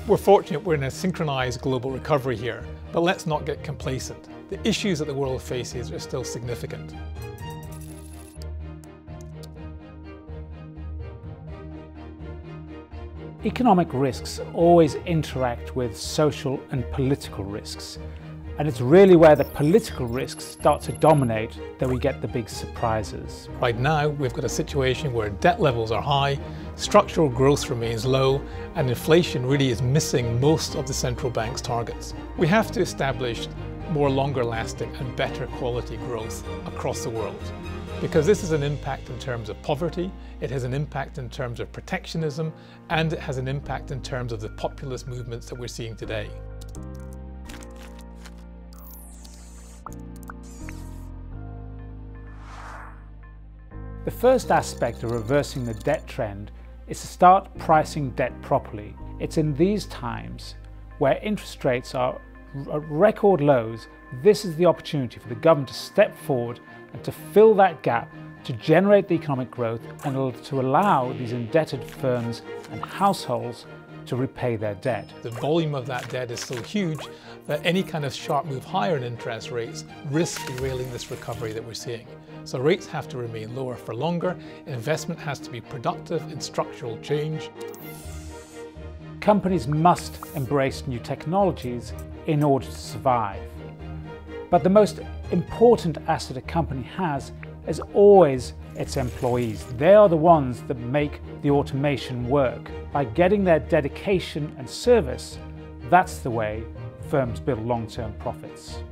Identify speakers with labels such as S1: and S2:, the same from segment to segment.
S1: We're fortunate we're in a synchronized global recovery here, but let's not get complacent. The issues that the world faces are still significant.
S2: Economic risks always interact with social and political risks, and it's really where the political risks start to dominate that we get the big surprises.
S1: Right now, we've got a situation where debt levels are high, structural growth remains low, and inflation really is missing most of the central bank's targets. We have to establish more longer-lasting and better quality growth across the world, because this has an impact in terms of poverty, it has an impact in terms of protectionism, and it has an impact in terms of the populist movements that we're seeing today.
S2: The first aspect of reversing the debt trend is to start pricing debt properly. It's in these times where interest rates are at record lows, this is the opportunity for the government to step forward and to fill that gap, to generate the economic growth and to allow these indebted firms and households to repay their debt.
S1: The volume of that debt is so huge that any kind of sharp move higher in interest rates risks derailing this recovery that we're seeing. So rates have to remain lower for longer, investment has to be productive in structural change.
S2: Companies must embrace new technologies in order to survive. But the most important asset a company has is always its employees. They are the ones that make the automation work. By getting their dedication and service, that's the way firms build long-term profits.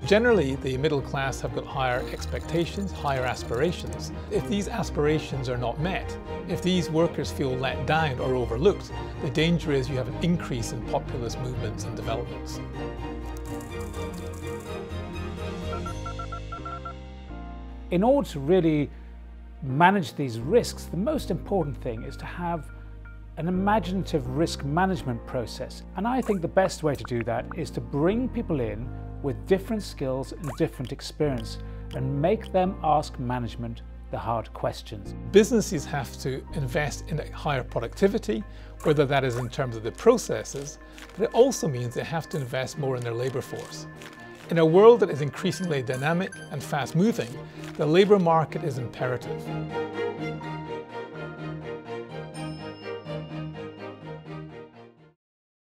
S1: Generally, the middle class have got higher expectations, higher aspirations. If these aspirations are not met, if these workers feel let down or overlooked, the danger is you have an increase in populist movements and developments.
S2: In order to really manage these risks, the most important thing is to have an imaginative risk management process. And I think the best way to do that is to bring people in with different skills and different experience and make them ask management the hard questions.
S1: Businesses have to invest in higher productivity, whether that is in terms of the processes, but it also means they have to invest more in their labour force. In a world that is increasingly dynamic and fast-moving, the labour market is imperative.